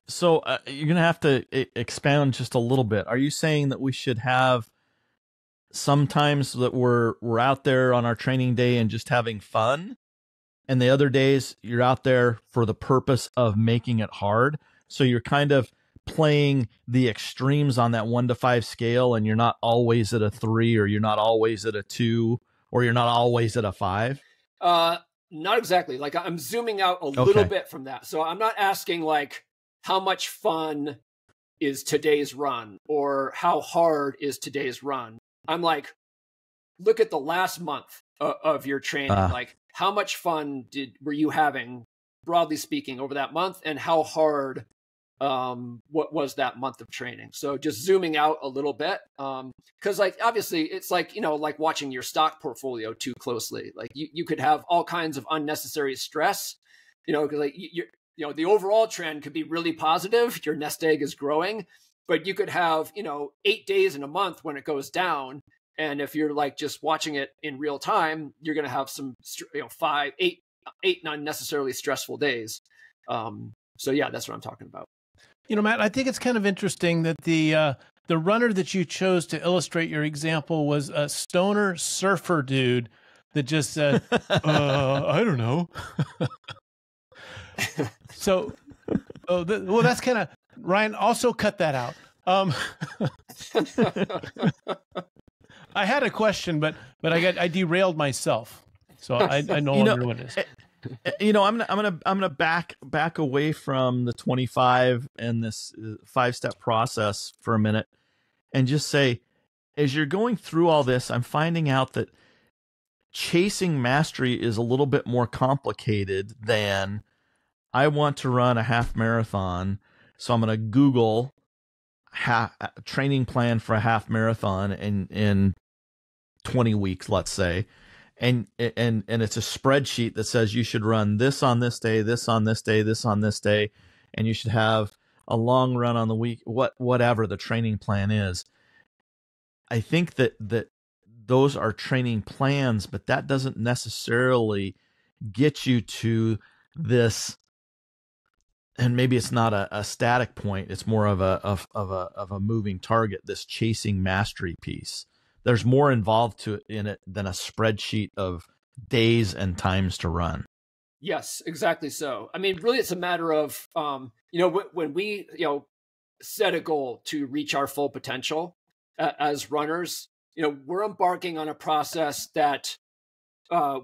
Speaker 2: So you're going to have to expound just a little bit. Are you saying that we should have sometimes that we're out there on our training day and just having fun, and the other days you're out there for the purpose of making it hard? So you're kind of playing the extremes on that 1 to 5 scale, and you're not always at a 3, or you're not always at a 2, or you're not always at a 5?
Speaker 3: Not exactly. I'm zooming out a little bit from that. So I'm not asking how much fun is today's run or how hard is today's run. I'm look at the last month of your training. How much fun were you having, broadly speaking, over that month, and how hard what was that month of training? So just zooming out a little bit, because obviously it's watching your stock portfolio too closely. You could have all kinds of unnecessary stress, because the overall trend could be really positive. Your nest egg is growing. But you could have, 8 days in a month when it goes down. And if you're just watching it in real time, you're going to have some, 5, 8 unnecessarily stressful days. So yeah, that's what I'm talking about.
Speaker 1: Matt, I think it's kind of interesting that the the runner that you chose to illustrate your example was a stoner surfer dude that just said, I don't know. So, well, that's kind of, Ryan, also cut that out. I had a question, but I derailed myself. So I no longer know what it is.
Speaker 2: I'm gonna back away from the 25 and this 5-step process for a minute, and just say, as you're going through all this, I'm finding out that chasing mastery is a little bit more complicated than, I want to run a half marathon, so I'm gonna Google training plan for a half marathon in 20 weeks, let's say. And it's a spreadsheet that says you should run this on this day, this on this day, this on this day, and you should have a long run on the week, whatever the training plan is. I think that those are training plans, but that doesn't necessarily get you to this. And maybe it's not a static point; it's more of a moving target. This chasing mastery piece. There's more involved in it than a spreadsheet of days and times to run.
Speaker 3: Yes, exactly so. I mean, really, it's a matter of, when we, set a goal to reach our full potential as runners, we're embarking on a process that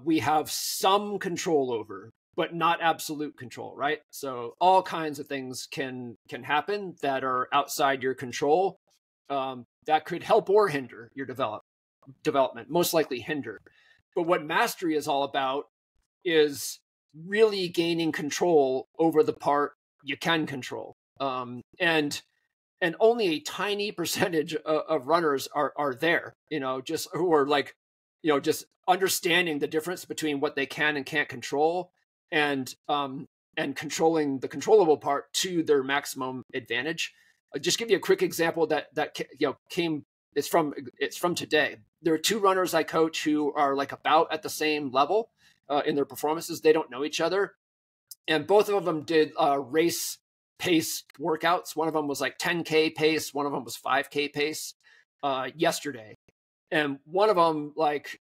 Speaker 3: we have some control over, but not absolute control, right? So all kinds of things can happen that are outside your control. That could help or hinder your development, most likely hinder. But what mastery is all about is really gaining control over the part you can control. And only a tiny percentage of runners are there, just who are like, just understanding the difference between what they can and can't control, and controlling the controllable part to their maximum advantage. I'll just give you a quick example that came. It's from today. There are 2 runners I coach who are like about at the same level in their performances. They don't know each other, and both of them did race pace workouts. One of them was like 10K pace. One of them was 5K pace yesterday, and one of them,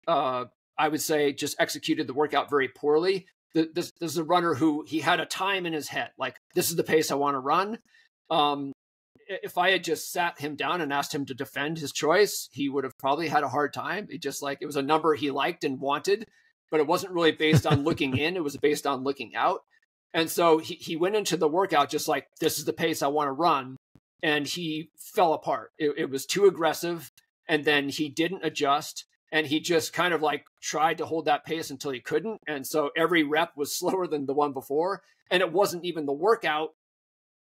Speaker 3: I would say, just executed the workout very poorly. This is a runner who he had a time in his head, like, this is the pace I want to run. If I had just sat him down and asked him to defend his choice, he would have probably had a hard time. It was a number he liked and wanted, but it wasn't really based on looking in. It was based on looking out. And so he went into the workout just like, this is the pace I want to run. And he fell apart. It was too aggressive. And then he didn't adjust. And he just kind of like tried to hold that pace until he couldn't. And so every rep was slower than the one before. And it wasn't even the workout.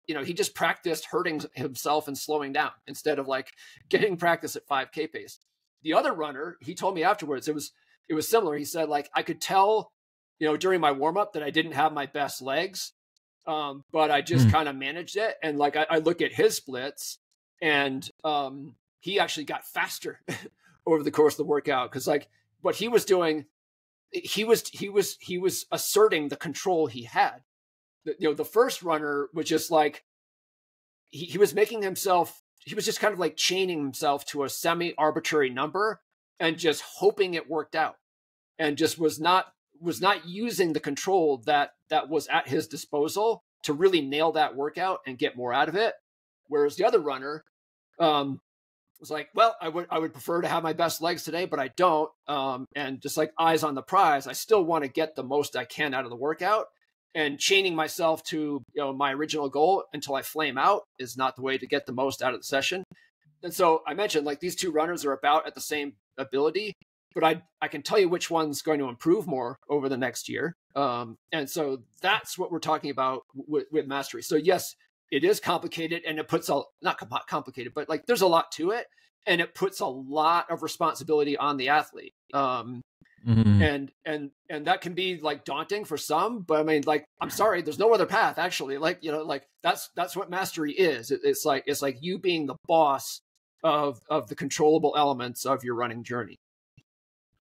Speaker 3: He just practiced hurting himself and slowing down instead of like getting practice at 5K pace. The other runner, he told me afterwards, it was similar. He said, like, I could tell, during my warm up that I didn't have my best legs, but I just kind of managed it. And like, I look at his splits, and he actually got faster over the course of the workout. Cause like what he was doing, he was asserting the control he had. The first runner was just like, he was making himself, he was just kind of like chaining himself to a semi-arbitrary number and just hoping it worked out, and just was not using the control that was at his disposal to really nail that workout and get more out of it. Whereas the other runner was like, well, I would prefer to have my best legs today, but I don't. And just like eyes on the prize, I still want to get the most I can out of the workout. And chaining myself to my original goal until I flame out is not the way to get the most out of the session. And so I mentioned, like, these 2 runners are about at the same ability, but I can tell you which one's going to improve more over the next year. And so that's what we're talking about with mastery. So yes, it is complicated, and it puts not complicated, but like there's a lot to it, and it puts a lot of responsibility on the athlete. And that can be like daunting for some, but I mean, like, I'm sorry, there's no other path actually. Like, like that's what mastery is. It's like you being the boss of the controllable elements of your running journey.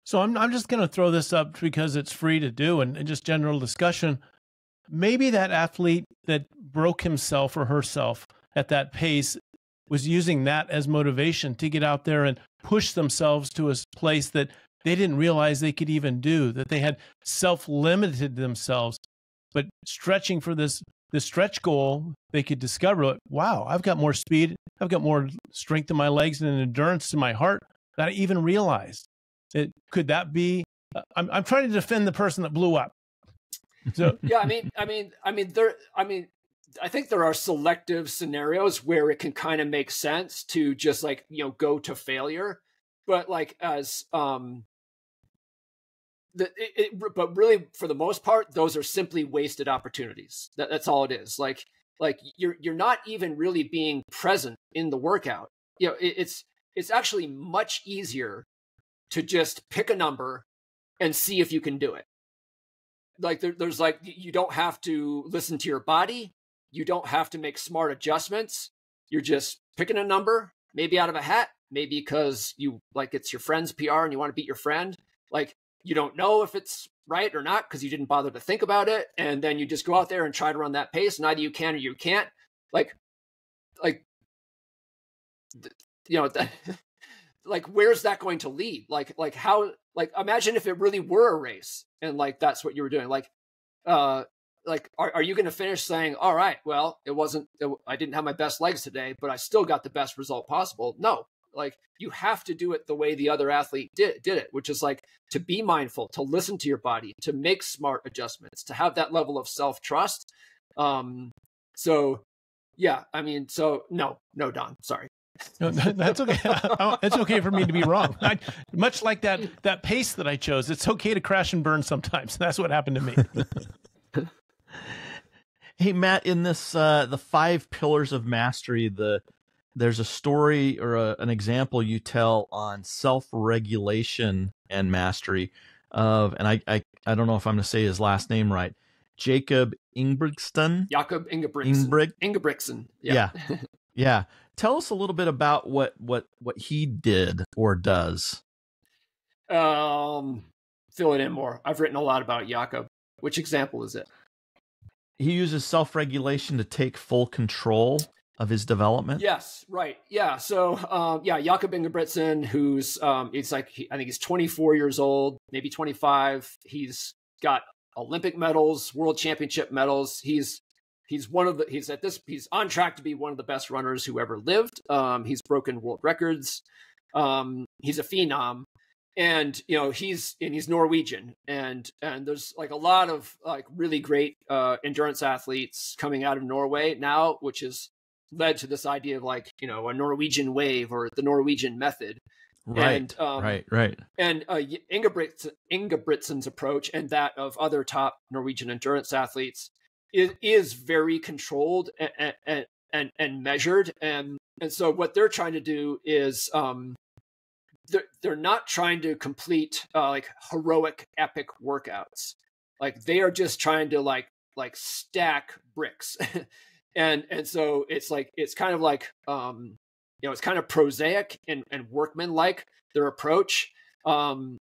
Speaker 1: So I'm just going to throw this up because it's free to do and just general discussion. Maybe that athlete that broke himself or herself at that pace was using that as motivation to get out there and push themselves to a place that they didn't realize they could even do, that they had self-limited themselves, but stretching for this stretch goal, they could discover, wow, I've got more speed, I've got more strength in my legs and endurance in my heart than I even realized. Could that be? I'm trying to defend the person that blew up. So
Speaker 3: yeah, I think there are selective scenarios where it can kind of make sense to just like, go to failure, but like but really for the most part, those are simply wasted opportunities. That's all it is. Like you're not even really being present in the workout. It's actually much easier to just pick a number and see if you can do it. Like there's like, you don't have to listen to your body. You don't have to make smart adjustments. You're just picking a number, maybe out of a hat, maybe because you like it's your friend's PR and you want to beat your friend. Like you don't know if it's right or not because you didn't bother to think about it. And then you just go out there and try to run that pace. And either you can or you can't. Like where's that going to lead? Like how, like, imagine if it really were a race and like, that's what you were doing. Are you going to finish saying, all right, well, I didn't have my best legs today, but I still got the best result possible? No, like you have to do it the way the other athlete did it, which is like to be mindful, to listen to your body, to make smart adjustments, to have that level of self-trust. So no, Don, sorry.
Speaker 1: No, that's okay. It's okay for me to be wrong. Much like that pace that I chose, it's okay to crash and burn sometimes. That's what happened to me.
Speaker 2: Hey, Matt, in this the 5 pillars of mastery, there's a story or an example you tell on self-regulation and mastery of, and I don't know if I'm going to say his last name right, Jakob Ingebrigtsen.
Speaker 3: Jakob Ingebrigtsen.
Speaker 2: Yeah. Yeah. Tell us a little bit about what he did or does.
Speaker 3: Fill it in more. I've written a lot about Jakob. Which example is it?
Speaker 2: He uses self-regulation to take full control of his development.
Speaker 3: Yes, right. Yeah. So, Jakob Ingebrigtsen, who's I think he's 24 years old, maybe 25. He's got Olympic medals, world championship medals. He's on track to be one of the best runners who ever lived. He's broken world records. He's a phenom, and he's Norwegian, and there's like a lot of like really great endurance athletes coming out of Norway now, which has led to this idea of like a Norwegian wave or the Norwegian method.
Speaker 2: Right.
Speaker 3: And,
Speaker 2: right.
Speaker 3: And Ingebrigtsen's approach and that of other top Norwegian endurance athletes is very controlled and measured. And so what they're trying to do is they're not trying to complete like heroic epic workouts. Like they are just trying to like stack bricks. and so it's kind of like it's kind of prosaic and workman-like, their approach. And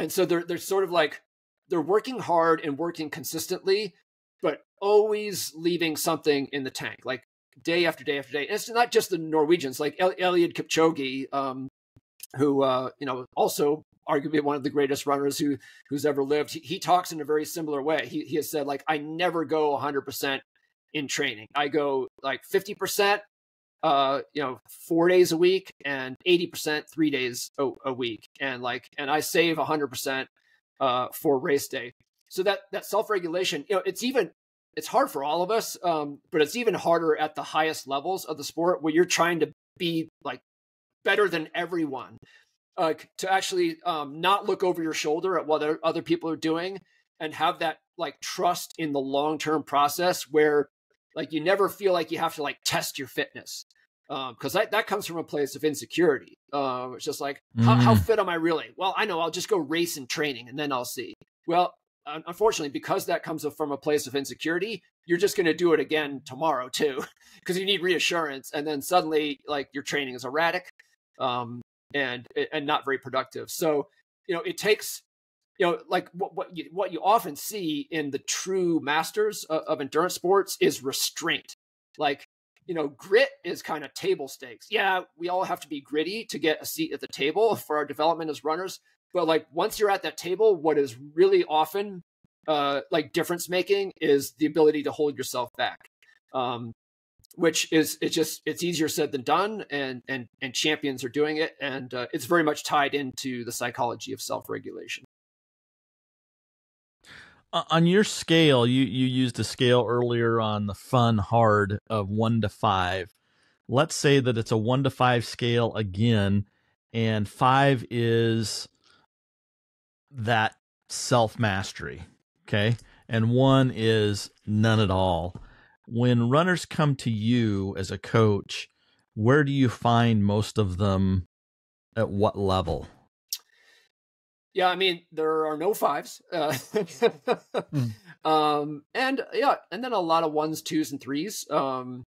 Speaker 3: so they're sort of like they're working hard and working consistently, but always leaving something in the tank, like day after day after day. And it's not just the Norwegians, like Eliud Kipchoge, who also arguably one of the greatest runners who's ever lived. He talks in a very similar way. He has said, like, I never go 100% in training. I go like 50%, 4 days a week, and 80% 3 days a week, and I save 100% for race day. So that self-regulation, it's hard for all of us, but it's even harder at the highest levels of the sport where you're trying to be like better than everyone, to actually not look over your shoulder at what other people are doing and have that like trust in the long-term process where like you never feel like you have to like test your fitness. Because that comes from a place of insecurity. It's just like, how fit am I really? Well, I know I'll just go race in training and then I'll see. Well, unfortunately, because that comes from a place of insecurity, you're just going to do it again tomorrow too, because you need reassurance. And then suddenly, like, your training is erratic, and not very productive. So, it takes, like what you often see in the true masters of endurance sports is restraint. Like, grit is kind of table stakes. Yeah, we all have to be gritty to get a seat at the table for our development as runners. But like once you're at that table, what is really often like difference making is the ability to hold yourself back, which is it's easier said than done, and champions are doing it, and it's very much tied into the psychology of self-regulation.
Speaker 2: On your scale, you used a scale earlier on the fun hard of 1 to 5. Let's say that it's a 1 to 5 scale again, and 5 is that self-mastery, okay? And 1 is none at all. When runners come to you as a coach, where do you find most of them at what level?
Speaker 3: Yeah, I mean, there are no 5s. And then a lot of 1s, 2s, and 3s.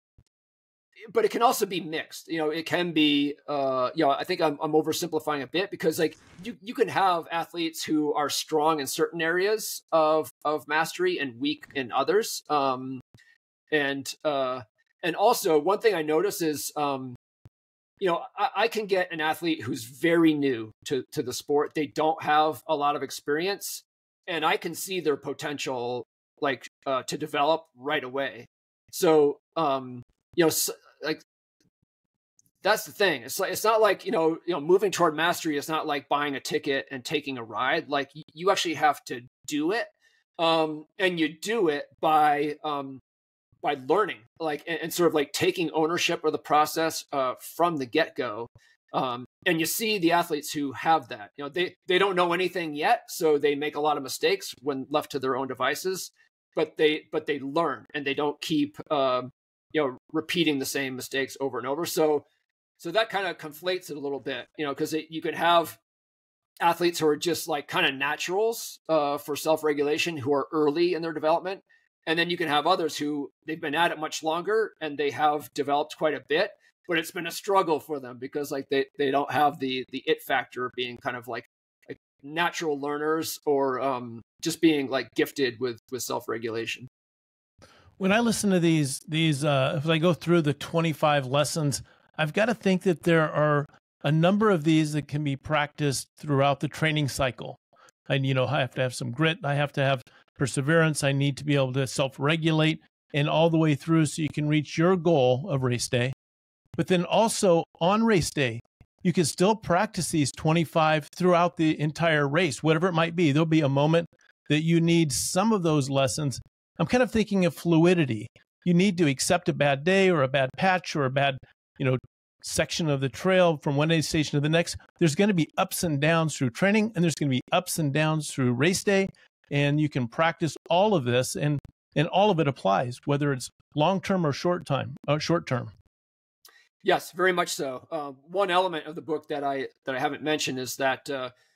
Speaker 3: But it can also be mixed. It can be, I think I'm oversimplifying a bit, because like you can have athletes who are strong in certain areas of mastery and weak in others. And also one thing I notice is, I can get an athlete who's very new to the sport. They don't have a lot of experience, and I can see their potential, like to develop right away. So, like that's the thing. It's not like moving toward mastery is not like buying a ticket and taking a ride. Like you actually have to do it, and you do it by learning, like, and sort of like taking ownership of the process from the get-go. And you see the athletes who have that, they don't know anything yet, so they make a lot of mistakes when left to their own devices, but they learn, and they don't keep repeating the same mistakes over and over. So that kind of conflates it a little bit, because you could have athletes who are just like kind of naturals for self-regulation, who are early in their development. And then you can have others who they've been at it much longer and they have developed quite a bit, but it's been a struggle for them because like they don't have the it factor of being kind of like natural learners, or just being like gifted with self-regulation.
Speaker 1: When I listen to these, if I go through the 25 lessons, I've got to think that there are a number of these that can be practiced throughout the training cycle. And, I have to have some grit. I have to have perseverance. I need to be able to self-regulate, and all the way through so you can reach your goal of race day. But then also on race day, you can still practice these 25 throughout the entire race, whatever it might be. There'll be a moment that you need some of those lessons. I'm kind of thinking of fluidity. You need to accept a bad day or a bad patch or a bad, section of the trail from one aid station to the next. There's going to be ups and downs through training, and there's going to be ups and downs through race day. And you can practice all of this, and all of it applies, whether it's long-term or short-term.
Speaker 3: Yes, very much so. One element of the book that I haven't mentioned is that,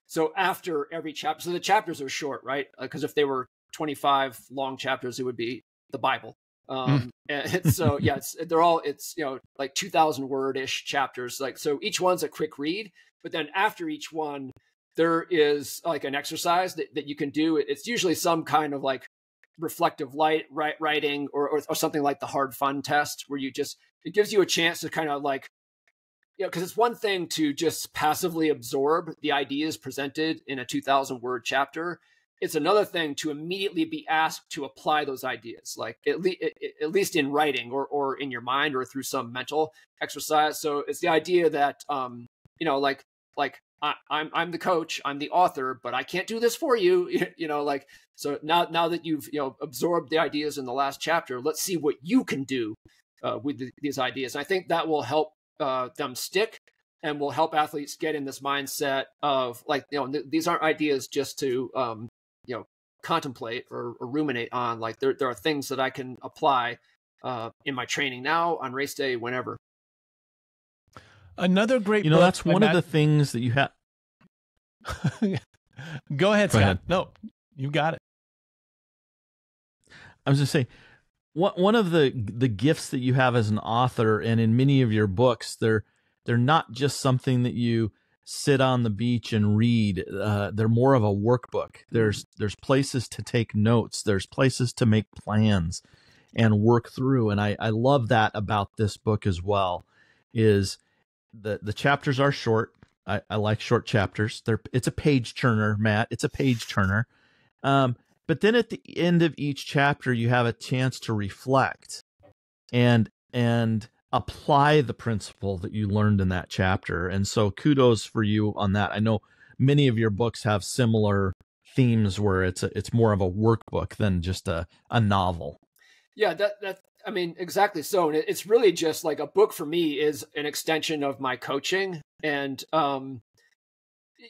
Speaker 3: so after every chapter, so the chapters are short, right? Because if they were 25 long chapters, it would be the Bible. And so, yeah, they're all like 2,000 word-ish chapters. Like, so each one's a quick read, but then after each one, there is like an exercise that you can do. It's usually some kind of like reflective writing or something like the hard fun test, where it gives you a chance to kind of like, because it's one thing to just passively absorb the ideas presented in a 2,000 word chapter. It's another thing to immediately be asked to apply those ideas, like at least in writing or in your mind or through some mental exercise. So it's the idea that, like I'm the coach, I'm the author, but I can't do this for you. So now that you've absorbed the ideas in the last chapter, let's see what you can do with these ideas. And I think that will help them stick, and will help athletes get in this mindset of like, these aren't ideas just to contemplate or ruminate on. Like there are things that I can apply in my training now, on race day, whenever.
Speaker 1: Another great book,
Speaker 2: that's one of the things that you have.
Speaker 1: Go ahead, Scott. No, you got it.
Speaker 2: I was just saying, one of the gifts that you have as an author, and in many of your books, they're not just something that you sit on the beach and read. They're more of a workbook. There's places to take notes. There's places to make plans. and work through. And I love that about this book as well, is the chapters are short. I like short chapters. It's a page turner, Matt. It's a page turner. But then at the end of each chapter, you have a chance to reflect and apply the principle that you learned in that chapter. And so kudos for you on that. I know many of your books have similar themes where it's more of a workbook than just a novel.
Speaker 3: Yeah, that I mean, exactly so. And it's really just like a book for me is an extension of my coaching. And,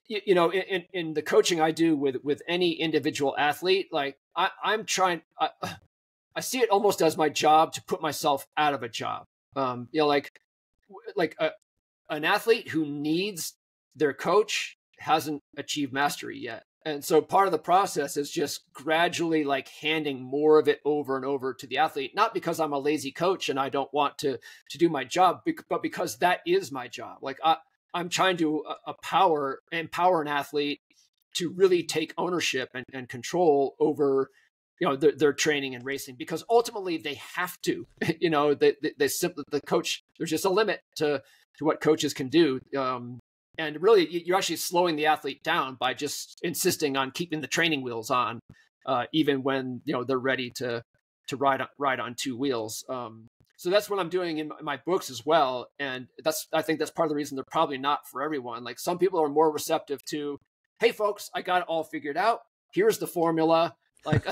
Speaker 3: you know, in the coaching I do with any individual athlete, like I'm trying, I see it almost as my job to put myself out of a job. You know, like an athlete who needs their coach hasn't achieved mastery yet. And so part of the process is just gradually like handing more of it over and over to the athlete, not because I'm a lazy coach and I don't want to do my job, but because that is my job. Like I'm trying to empower an athlete to really take ownership and control over, you know, their training and racing, because ultimately they have to, you know, they simply, the coach, there's just a limit to what coaches can do. And really, you're actually slowing the athlete down by just insisting on keeping the training wheels on, even when, you know, they're ready to ride on two wheels. So that's what I'm doing in my books as well. And I think that's part of the reason they're probably not for everyone. Like some people are more receptive to, hey folks, I got it all figured out. Here's the formula. Like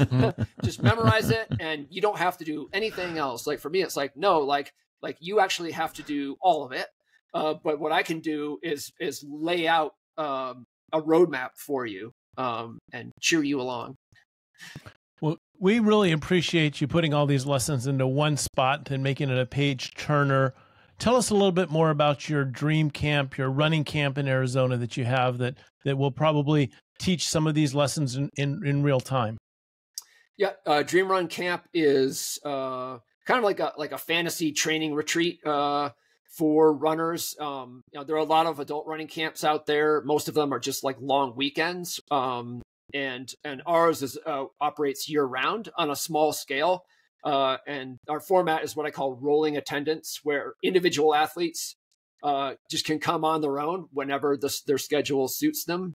Speaker 3: just memorize it and you don't have to do anything else. Like for me, it's like, no, like you actually have to do all of it. But what I can do is lay out a roadmap for you and cheer you along.
Speaker 1: Well, we really appreciate you putting all these lessons into one spot and making it a page turner. Tell us a little bit more about your dream camp, your running camp in Arizona that you have that will probably teach some of these lessons in real time.
Speaker 3: Yeah, Dream Run Camp is kind of like a fantasy training retreat for runners. You know, there are a lot of adult running camps out there. Most of them are just like long weekends. And ours operates year round on a small scale. And our format is what I call rolling attendance, where individual athletes just can come on their own whenever their schedule suits them.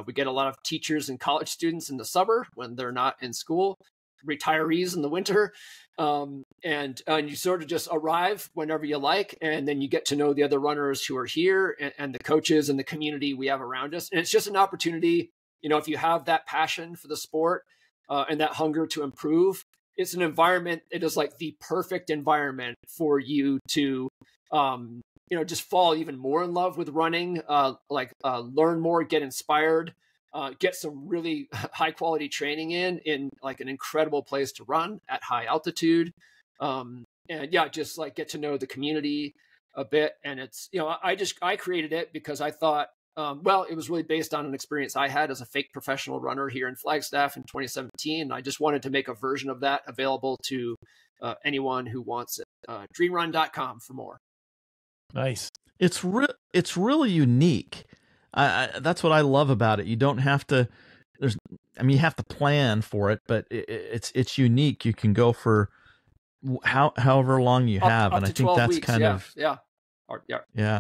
Speaker 3: We get a lot of teachers and college students in the summer when they're not in school, retirees in the winter. And you sort of just arrive whenever you like, and then you get to know the other runners who are here and the coaches and the community we have around us. And it's just an opportunity, you know, if you have that passion for the sport and that hunger to improve, it's an environment. It is like the perfect environment for you to, you know, just fall even more in love with running, learn more, get inspired, get some really high quality training in like an incredible place to run at high altitude. And yeah, just like get to know the community a bit. And it's, you know, I created it because I thought, well, it was really based on an experience I had as a fake professional runner here in Flagstaff in 2017. I just wanted to make a version of that available to anyone who wants it. Dreamrun.com for more.
Speaker 2: Nice. It's really unique. That's what I love about it. You don't have to. You have to plan for it, but it's unique. You can go for however long you have, and I think that's
Speaker 3: weeks,
Speaker 2: kind of
Speaker 3: yeah.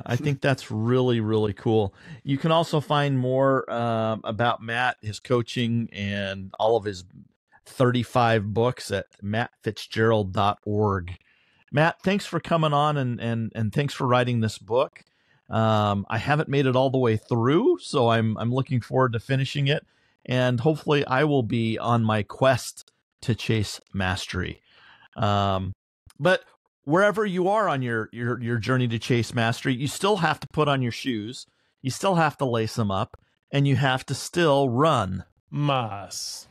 Speaker 2: I think that's really, really cool. You can also find more about Matt, his coaching, and all of his 35 books at mattfitzgerald.org. Matt, thanks for coming on and thanks for writing this book. I haven't made it all the way through, so I'm looking forward to finishing it, and hopefully I will be on my quest to chase mastery. But wherever you are on your journey to chase mastery, you still have to put on your shoes, you still have to lace them up, and you have to still run.
Speaker 1: Mas.